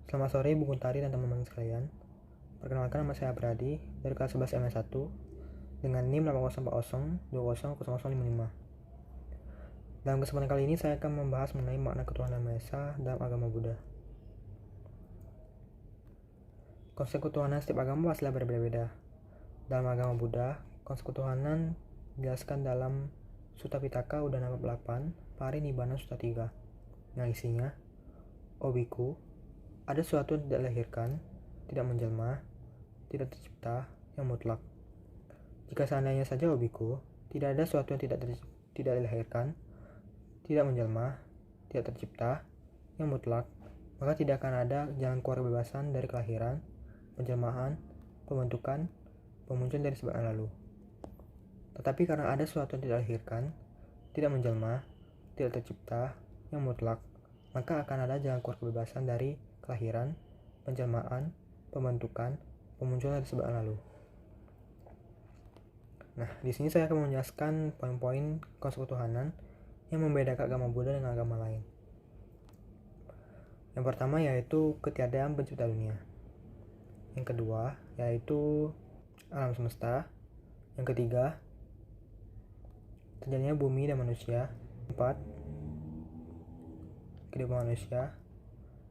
Selamat sore Bu Kuntari dan teman-teman sekalian. Perkenalkan, nama saya Brady dari kelas 11 MS1 dengan NIM 8040200055. Dalam kesempatan kali ini saya akan membahas mengenai makna ketuhanan Maha Esa dalam agama Buddha. Konsep ketuhanan setiap agama pastilah berbeda-beda. Dalam agama Buddha, konsep ketuhanan dijelaskan dalam Sutta Pitaka Udana 8, Parinibbana Sutta 3, yang isinya, "O Bhikkhu, ada sesuatu yang tidak dilahirkan, tidak menjelma, tidak tercipta, yang mutlak. Jika seandainya saja, O Bhikkhu, tidak ada sesuatu yang tidak dilahirkan, tidak menjelma, tidak tercipta, yang mutlak, maka tidak akan ada jalan keluar kebebasan dari kelahiran, penjelmaan, pembentukan, pemunculan dari sebab yang lalu. Tetapi karena ada sesuatu yang tidak dilahirkan, tidak menjelma, tidak tercipta, yang mutlak, maka akan ada jalan keluar kebebasan dari kelahiran, penjelmaan, pembentukan, pemunculan dari sebab yang lalu." Nah, di sini saya akan menjelaskan poin-poin konsep ketuhanan yang membedakan agama Buddha dengan agama lain. Yang pertama yaitu ketiadaan pencipta dunia. Yang kedua yaitu alam semesta. Yang ketiga, terjadinya bumi dan manusia. Empat, kehidupan manusia.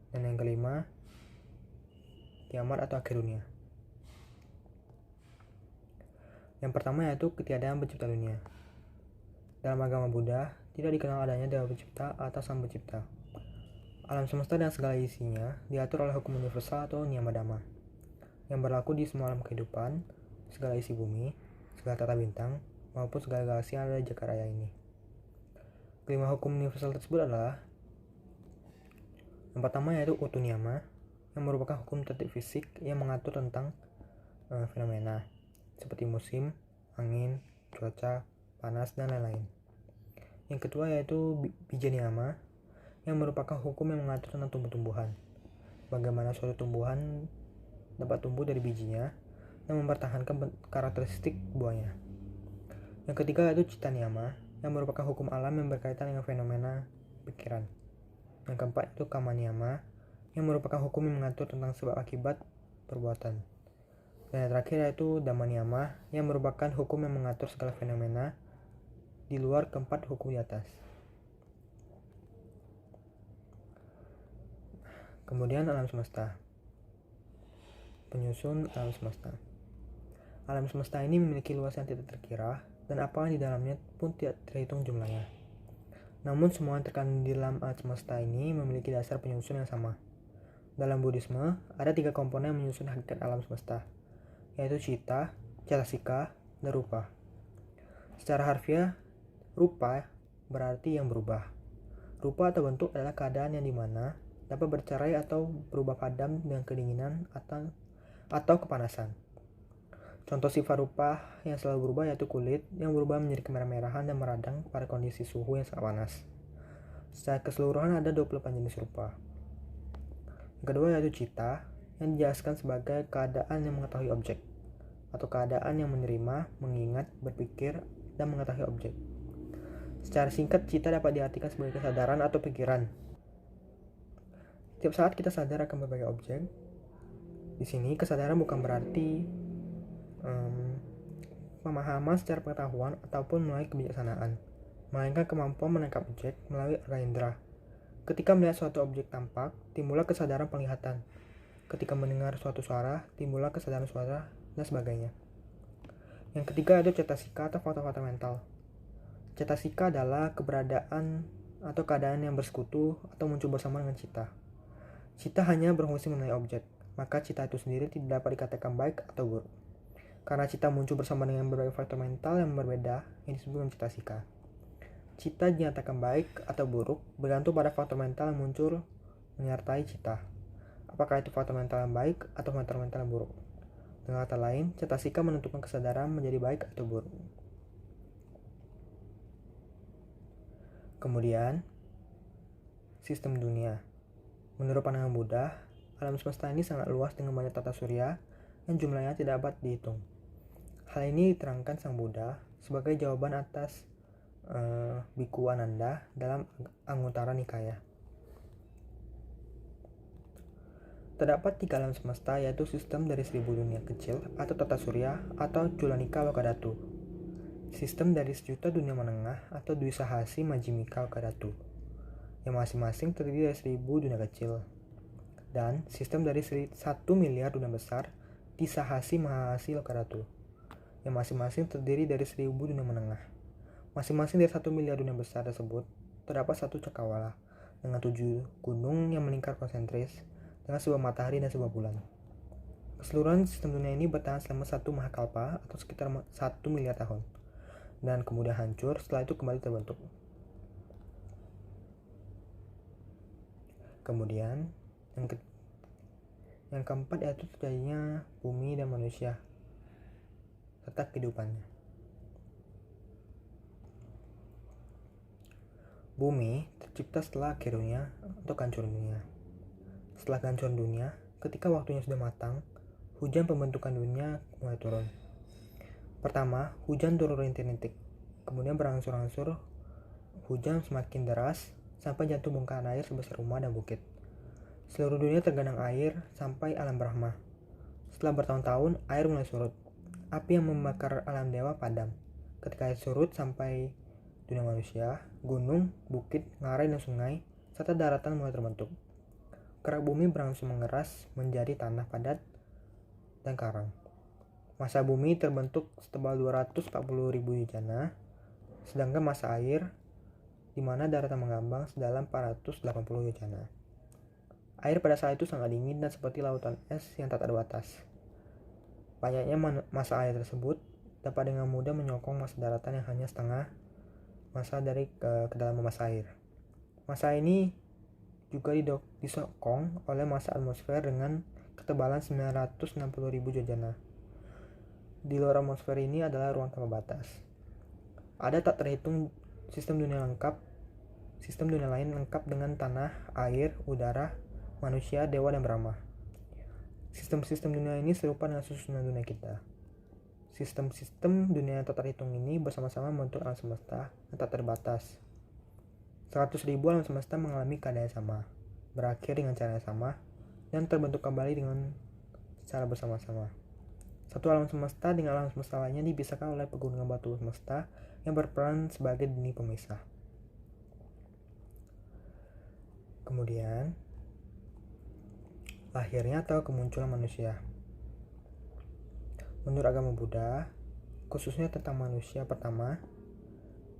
Dan yang kelima, kiamat atau akhir dunia. Yang pertama yaitu ketiadaan pencipta dunia. Dalam agama Buddha, tidak dikenal adanya Dewa Pencipta atau Sang Pencipta. Alam semesta dan segala isinya diatur oleh hukum universal atau niyama dhamma, yang berlaku di semua alam kehidupan, segala isi bumi, segala tata bintang, maupun segala galaksi yang ada di jagat raya ini. Kelima hukum universal tersebut adalah: yang pertama yaitu utu niyama, yang merupakan hukum tertib fisik yang mengatur tentang fenomena seperti musim, angin, cuaca, panas, dan lain-lain. Yang kedua yaitu bija niyama, yang merupakan hukum yang mengatur tentang tumbuh-tumbuhan, bagaimana suatu tumbuhan dapat tumbuh dari bijinya dan mempertahankan karakteristik buahnya. Yang ketiga yaitu cita niyama, yang merupakan hukum alam yang berkaitan dengan fenomena pikiran. Yang keempat itu kama niyama, yang merupakan hukum yang mengatur tentang sebab akibat perbuatan. Dan yang terakhir yaitu dhamma niyama, yang merupakan hukum yang mengatur segala fenomena di luar keempat hukum di atas. Kemudian alam semesta. Penyusun alam semesta. Alam semesta ini memiliki luas yang tidak terkira, dan apa yang di dalamnya pun tidak terhitung jumlahnya. Namun semua yang terkandung di dalam alam semesta ini memiliki dasar penyusun yang sama. Dalam Buddhisme, ada 3 komponen yang menyusun hakikat alam semesta, yaitu citta, cetasika, dan rupa. Secara harfiah, rupa berarti yang berubah. Rupa atau bentuk adalah keadaan yang dimana dapat bercerai atau berubah padam dengan kedinginan atau kepanasan. Contoh sifat rupa yang selalu berubah yaitu kulit yang berubah menjadi kemerah-merahan dan meradang pada kondisi suhu yang sangat panas. Secara keseluruhan ada 28 jenis rupa. Yang kedua yaitu citta, yang dijelaskan sebagai keadaan yang mengetahui objek, atau keadaan yang menerima, mengingat, berpikir, dan mengetahui objek. Secara singkat, citta dapat diartikan sebagai kesadaran atau pikiran. Setiap saat kita sadar akan berbagai objek. Di sini kesadaran bukan berarti pemahaman secara pengetahuan ataupun melalui kebijaksanaan, melainkan kemampuan menangkap objek melalui organ indera. Ketika melihat suatu objek tampak, timbullah kesadaran penglihatan. Ketika mendengar suatu suara, timbullah kesadaran suara, dan sebagainya. Yang ketiga itu cetasika atau faktor-faktor mental. Cetasika adalah keberadaan atau keadaan yang bersekutu atau muncul bersama dengan citta. Citta hanya berfungsi mengenai objek, maka citta itu sendiri tidak dapat dikatakan baik atau buruk. Karena citta muncul bersama dengan berbagai faktor mental yang berbeda yang disebut dengan cetasika. Citta dinyatakan baik atau buruk bergantung pada faktor mental yang muncul menyertai citta. Apakah itu faktor mental yang baik atau faktor mental yang buruk? Dengan kata lain, cetasika menentukan kesadaran menjadi baik atau buruk. Kemudian, sistem dunia. Menurut pandangan Buddha, alam semesta ini sangat luas dengan banyak tata surya yang jumlahnya tidak dapat dihitung. Hal ini diterangkan Sang Buddha sebagai jawaban atas Bhikkhu Ananda dalam Anguttara Nikaya. Terdapat 3 alam semesta, yaitu sistem dari 1000 dunia kecil atau tata surya atau Culanika Lokadhatu, sistem dari 1.000.000 dunia menengah atau Dwisahasi Majjhimika Lokadhatu, yang masing-masing terdiri dari 1000 dunia kecil, dan sistem dari 1 miliar dunia besar Tisahasi Mahahasi Lokadhatu, yang masing-masing terdiri dari 1000 dunia menengah. Masing-masing dari 1 miliar dunia besar tersebut terdapat satu cakrawala dengan 7 gunung yang meningkat konsentris dengan sebuah matahari dan sebuah bulan. Keseluruhan sistem dunia ini bertahan selama 1 mahakalpa atau sekitar 1 miliar tahun, dan kemudian hancur, setelah itu kembali terbentuk. Kemudian yang keempat yaitu terjadinya bumi dan manusia serta kehidupannya. Bumi tercipta setelah akhir dunia atau kehancuran dunia. Setelah kehancuran dunia, ketika waktunya sudah matang, hujan pembentukan dunia mulai turun. Pertama, hujan turun rintik-rintik, kemudian berangsur-angsur hujan semakin deras sampai jatuh bongkahan air sebesar rumah dan bukit. Seluruh dunia tergenang air sampai alam Brahma. Setelah bertahun-tahun, air mulai surut. Api yang membakar alam dewa padam. Ketika air surut sampai dunia manusia, gunung, bukit, ngarai, dan sungai, serta daratan mulai terbentuk. Kerak bumi berangsur mengeras menjadi tanah padat dan karang. Massa bumi terbentuk setebal 240.000 yojana, sedangkan massa air di mana daratan mengambang sedalam 480 yojana. Air pada saat itu sangat dingin dan seperti lautan es yang tak ada batas. Banyaknya massa air tersebut dapat dengan mudah menyokong massa daratan yang hanya setengah massa dari kedalaman massa air. Massa ini juga disokong oleh massa atmosfer dengan ketebalan 960.000 yojana. Di luar atmosfer ini adalah ruang tanpa batas. Ada tak terhitung sistem dunia lain lengkap dengan tanah, air, udara, manusia, dewa, dan Brahma. Sistem-sistem dunia ini serupa dengan susunan dunia kita. Sistem-sistem dunia yang tak terhitung ini bersama-sama membentuk alam semesta yang tak terbatas. 100.000 alam semesta mengalami keadaan yang sama, berakhir dengan cara yang sama, dan terbentuk kembali dengan secara bersama-sama. Satu alam semesta dengan alam semesta lainnya dipisahkan oleh pegunungan batu semesta yang berperan sebagai dinding pemisah. Kemudian, lahirnya atau kemunculan manusia. Menurut agama Buddha, khususnya tentang manusia pertama,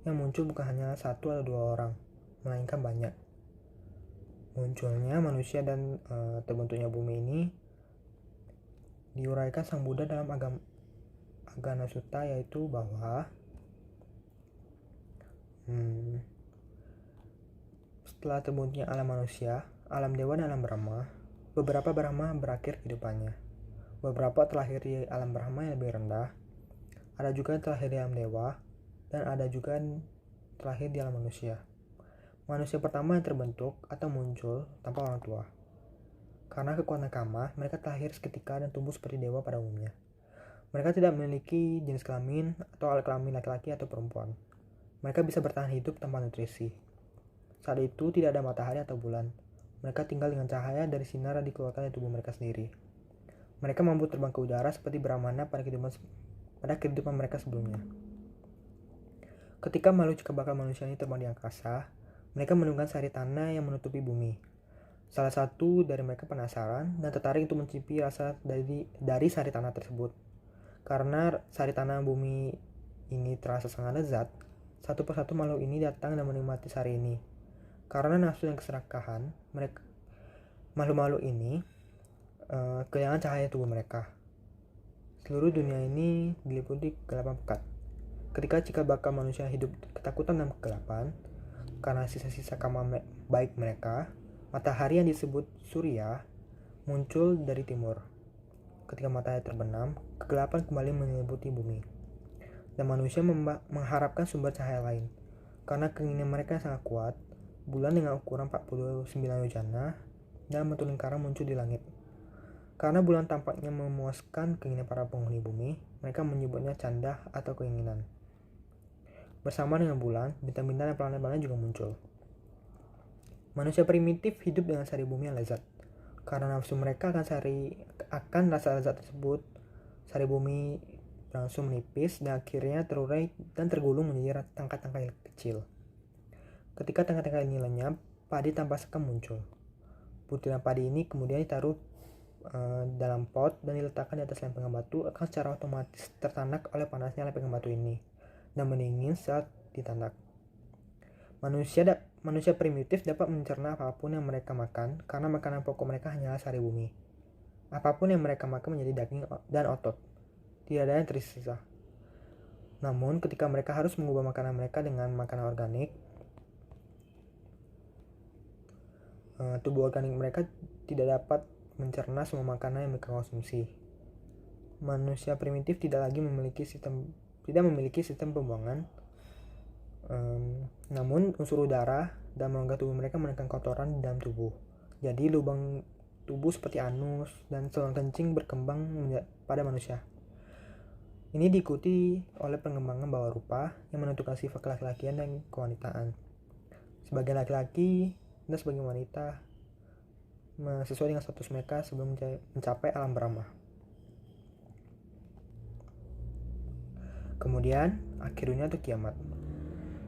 yang muncul bukan hanya 1 atau 2 orang, melainkan banyak. Munculnya manusia dan terbentuknya bumi ini diuraikan Sang Buddha dalam Agana Sutta, yaitu bahwa setelah terbentuknya alam manusia, alam dewa, dan alam Brahma, beberapa Brahma berakhir kehidupannya. Beberapa terlahir di alam Brahma yang lebih rendah, ada juga yang terlahir di alam dewa, dan ada juga yang terlahir di alam manusia. Manusia pertama yang terbentuk atau muncul tanpa orang tua. Karena kekuatan kama, mereka terlahir seketika dan tumbuh seperti dewa pada umumnya. Mereka tidak memiliki jenis kelamin atau alat kelamin laki-laki atau perempuan. Mereka bisa bertahan hidup tanpa nutrisi. Saat itu tidak ada matahari atau bulan. Mereka tinggal dengan cahaya dari sinar yang dikeluarkan dari tubuh mereka sendiri. Mereka mampu terbang ke udara seperti Brahmana pada kehidupan mereka sebelumnya. Ketika makhluk cikal bakal manusia ini terbang di angkasa, mereka menemukan sari tanah yang menutupi bumi. Salah satu dari mereka penasaran dan tertarik untuk mencicipi rasa dari sari tanah tersebut. Karena sari tanah bumi ini terasa sangat lezat, satu persatu makhluk ini datang dan menikmati sari ini. Karena nafsu dan keserakahan, makhluk-makhluk ini kehilangan cahaya tubuh mereka. Seluruh dunia ini diliputi kegelapan pekat. Ketika cikal bakal manusia hidup ketakutan dan kegelapan, karena sisa-sisa kama baik mereka, matahari yang disebut Surya muncul dari timur. Ketika matahari terbenam, kegelapan kembali menyelimuti bumi. Dan manusia mengharapkan sumber cahaya lain. Karena keinginan mereka sangat kuat, bulan dengan ukuran 49 yojana dan bentuk lingkaran muncul di langit. Karena bulan tampaknya memuaskan keinginan para penghuni bumi, mereka menyebutnya canda atau keinginan. Bersama dengan bulan, bintang-bintang dan planet-planet juga muncul. Manusia primitif hidup dengan sari bumi yang lezat. Karena nafsu mereka akan rasa lezat tersebut, sari bumi langsung menipis dan akhirnya terurai dan tergulung menjadi tangkai-tangkai kecil. Ketika tangkai-tangkai ini lenyap, padi tanpa sekam muncul. Butiran padi ini kemudian ditaruh dalam pot dan diletakkan di atas lempengan batu, akan secara otomatis tertanak oleh panasnya lempengan batu ini dan mendingin saat ditanak. Manusia primitif dapat mencerna apapun yang mereka makan karena makanan pokok mereka hanyalah sari bumi. Apapun yang mereka makan menjadi daging dan otot. Tidak ada yang tersisa. Namun ketika mereka harus mengubah makanan mereka dengan makanan organik, tubuh organik mereka tidak dapat mencerna semua makanan yang mereka konsumsi. Manusia primitif tidak memiliki sistem pembuangan. Namun unsur udara dan rongga tubuh mereka menekan kotoran di dalam tubuh. Jadi lubang tubuh seperti anus dan saluran kencing berkembang pada manusia. Ini diikuti oleh pengembangan bawah rupa yang menentukan sifat kelaki-lakian dan kewanitaan. Sebagian laki-laki dan sebagian wanita sesuai dengan status mereka sebelum mencapai alam Brahma. Kemudian akhir dunia atau kiamat.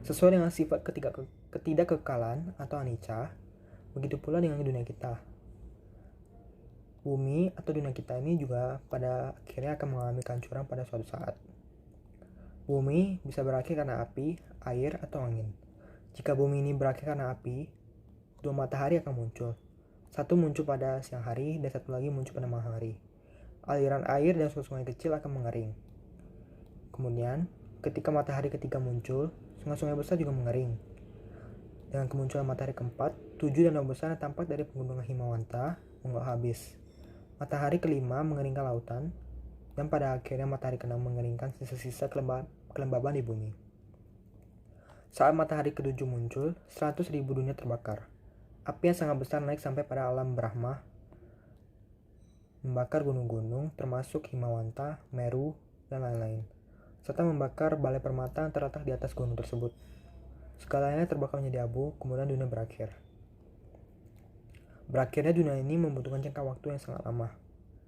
Sesuai dengan sifat ketidakkekalan atau anicca, begitu pula dengan dunia kita. Bumi atau dunia kita ini juga pada akhirnya akan mengalami kehancuran pada suatu saat. Bumi bisa berakhir karena api, air, atau angin. Jika bumi ini berakhir karena api, 2 matahari akan muncul. Satu muncul pada siang hari dan satu lagi muncul pada malam hari. Aliran air dan sungai kecil akan mengering. Kemudian, ketika matahari ketiga muncul, sungai-sungai besar juga mengering. Dengan kemunculan matahari keempat, 7 danau besar yang tampak dari pegunungan Himawanta menguap habis. Matahari kelima mengeringkan lautan, dan pada akhirnya matahari keenam mengeringkan sisa-sisa kelembaban di bumi. Saat matahari ketujuh muncul, 100.000 dunia terbakar. Api yang sangat besar naik sampai pada alam Brahma, membakar gunung-gunung termasuk Himawanta, Meru, dan lain-lain, serta membakar balai permata yang terletak di atas gunung tersebut. Segalanya terbakar menjadi abu, kemudian dunia berakhir. Berakhirnya dunia ini membutuhkan jangka waktu yang sangat lama.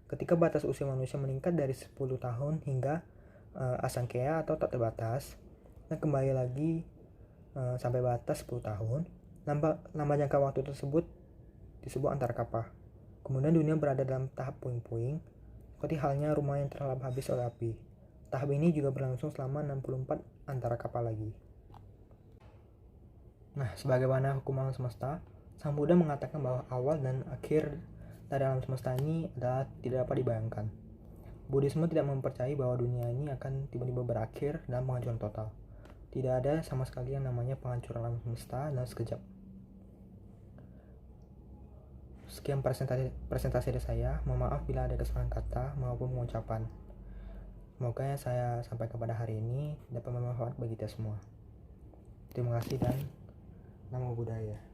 Ketika batas usia manusia meningkat dari 10 tahun hingga asangkaya atau tak terbatas, dan kembali lagi sampai batas 10 tahun, lama jangka waktu tersebut disebut antarakapa. Kemudian dunia berada dalam tahap puing-puing, seperti halnya rumah yang terlahap habis oleh api. Tahap ini juga berlangsung selama 64 antarakapa lagi. Nah, sebagaimana hukum alam semesta, Sang Buddha mengatakan bahwa awal dan akhir dari alam semesta ini adalah tidak dapat dibayangkan. Buddhisme tidak mempercayai bahwa dunia ini akan tiba-tiba berakhir dan penghancuran total. Tidak ada sama sekali yang namanya penghancuran alam semesta dalam sekejap. Sekian presentasi dari saya. Mohon maaf bila ada kesalahan kata maupun pengucapan. Semoga yang saya sampaikan pada hari ini dapat bermanfaat bagi kita semua. Terima kasih dan Namo Buddhaya.